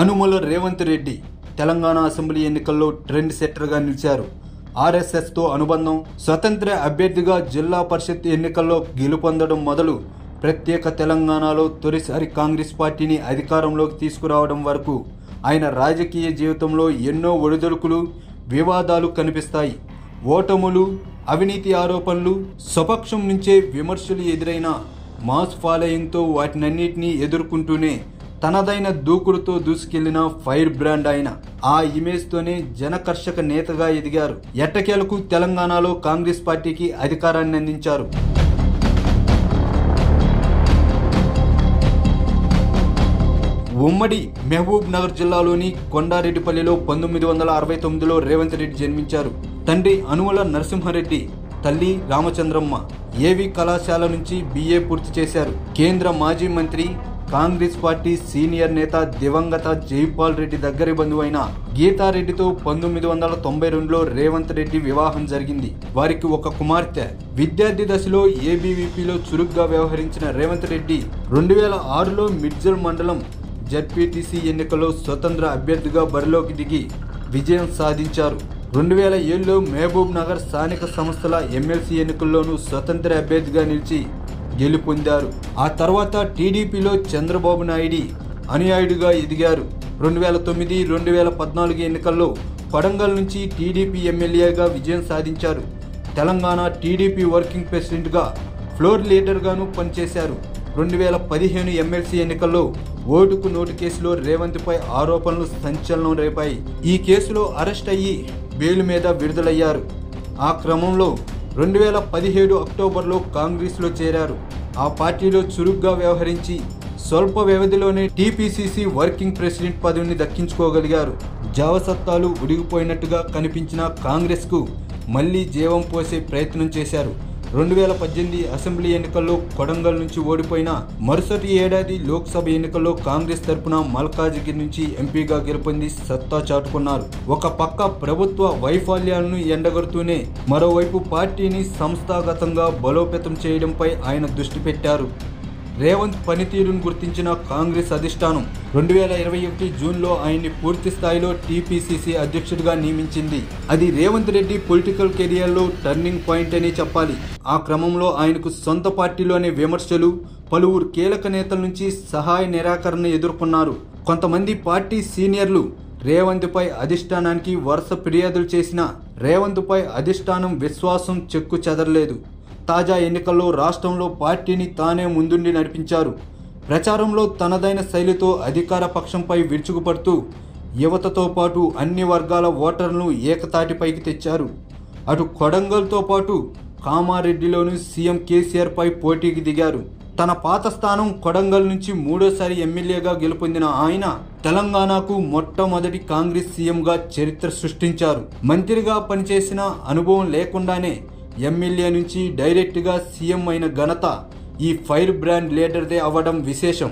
Anumula Revanth Reddy Telangana assembly ఎన్నికల్లో trend సెట్టర్గా నిలిచారు. ఆర్ఎస్ఎస్తో అనుబంధం, స్వతంత్ర అభ్యర్థిగా జిల్లా పరిషత్ ఎన్నికల్లో గెలుపొందడం మొదలు ప్రత్యేక తెలంగాణలో తొలిసారి కాంగ్రెస్ పార్టీని అధికారంలోకి తీసుకురావడం వరకు ఆయన రాజకీయ జీవితంలో ఎన్నో ఒడిదుడుకులు, వివాదాలు కనిపిస్తాయి. ఓటములు, అవినీతి ఆరోపణలు, స్వపక్షం నుంచే విమర్శలు ఎదురైన మాస్ ఫాలోయింగ్తో వాటినన్నిటినీ ఎదుర్కొంటూనే తనదైన దూకుడుతో దూసుకెళ్లిన ఫైర్ బ్రాండ్ ఆయన. ఆ ఇమేజ్తోనే జనకర్షక నేతగా ఎదిగారు. ఎట్టకేలకు తెలంగాణలో కాంగ్రెస్ పార్టీకి అధికారాన్ని అందించారు. ఉమ్మడి మహబూబ్ నగర్ జిల్లాలోని కొండారెడ్డిపల్లిలో 1969లో రేవంత్ రెడ్డి జన్మించారు. తండ్రి అనుముల నరసింహారెడ్డి, తల్లి రామచంద్రమ్మ. ఏవి కళాశాల నుంచి BA పూర్తి చేశారు. కేంద్ర మాజీ మంత్రి, కాంగ్రెస్ పార్టీ సీనియర్ నేత దివంగత జైపాల్ రెడ్డి దగ్గరి బంధువైన గీతారెడ్డితో 1992లో రేవంత్ రెడ్డి వివాహం జరిగింది. వారికి ఒక కుమార్తె. విద్యార్థి దశలో ABVPలో చురుగ్గా వ్యవహరించిన రేవంత్ రెడ్డి 2006లో మిడ్జల్ మండలం ZPTC ఎన్నికల్లో స్వతంత్ర అభ్యర్థిగా బరిలోకి దిగి విజయం సాధించారు. 2007లో మహబూబ్ నగర్ స్థానిక సంస్థల MLC ఎన్నికల్లోనూ స్వతంత్ర అభ్యర్థిగా నిలిచి గెలుపొందారు. ఆ తర్వాత TDPలో చంద్రబాబు నాయుడు అనుయాయుడిగా ఎదిగారు. 2009, 2014 ఎన్నికల్లో కొడంగల్ నుంచి TDP ఎమ్మెల్యేగా విజయం సాధించారు. తెలంగాణ TDP వర్కింగ్ ప్రెసిడెంట్గా, ఫ్లోర్ లీడర్గాను పనిచేశారు. 2015 MLC ఎన్నికల్లో ఓటుకు నోటు కేసులో రేవంత్పై ఆరోపణలు సంచలనం రేపాయి. ఈ కేసులో అరెస్ట్ అయ్యి బెయిల్ మీద విడుదలయ్యారు. ఆ క్రమంలో 2017 అక్టోబర్లో కాంగ్రెస్లో చేరారు. ఆ పార్టీలో చురుగ్గా వ్యవహరించి స్వల్ప వ్యవధిలోనే TPCC వర్కింగ్ ప్రెసిడెంట్ పదవిని దక్కించుకోగలిగారు. జవసత్తాలు ఉడిగిపోయినట్టుగా కనిపించిన కాంగ్రెస్కు మళ్లీ జీవం పోసే ప్రయత్నం చేశారు. 2018 అసెంబ్లీ ఎన్నికల్లో కొడంగల్ నుంచి ఓడిపోయిన మరుసటి ఏడాది లోక్సభ ఎన్నికల్లో కాంగ్రెస్ తరపున మల్కాజిగిరి నుంచి ఎంపీగా గెలుపొంది సత్తా చాటుకున్నారు. ఒక పక్క ప్రభుత్వ వైఫల్యాలను ఎండగడుతూనే మరోవైపు పార్టీని సంస్థాగతంగా బలోపేతం చేయడంపై ఆయన దృష్టి పెట్టారు. రేవంత్ పనితీరును గుర్తించిన కాంగ్రెస్ అధిష్టానం 2021 జూన్లో ఆయన్ని పూర్తి స్థాయిలో TPCC అధ్యక్షుడిగా నియమించింది. అది రేవంత్ రెడ్డి పొలిటికల్ కెరియర్లో టర్నింగ్ పాయింట్ అని చెప్పాలి. ఆ క్రమంలో ఆయనకు సొంత పార్టీలోనే విమర్శలు, పలువురు కీలక నేతల నుంచి సహాయ నిరాకరణ ఎదుర్కొన్నారు. కొంతమంది పార్టీ సీనియర్లు రేవంత్పై అధిష్టానానికి వరుస ఫిర్యాదులు చేసినా రేవంత్పై అధిష్టానం విశ్వాసం చెక్కు చెదరలేదు. తాజా ఎన్నికల్లో రాష్ట్రంలో పార్టీని తానే ముందుండి నడిపించారు. ప్రచారంలో తనదైన శైలితో అధికార పక్షంపై విరుచుకుపడుతూ యువతతో పాటు అన్ని వర్గాల ఓటర్లను ఏకతాటిపైకి తెచ్చారు. అటు కొడంగల్తో పాటు కామారెడ్డిలోనూ సీఎం కేసీఆర్పై పోటీకి దిగారు. తన పాత స్థానం కొడంగల్ నుంచి మూడోసారి ఎమ్మెల్యేగా గెలుపొందిన ఆయన తెలంగాణకు మొట్టమొదటి కాంగ్రెస్ సీఎంగా చరిత్ర సృష్టించారు. మంత్రిగా పనిచేసిన అనుభవం లేకుండానే ఎమ్మెల్యే నుంచి డైరెక్ట్గా సీఎం అయిన ఘనత ఈ ఫైర్ బ్రాండ్ లీడర్దే అవ్వడం విశేషం.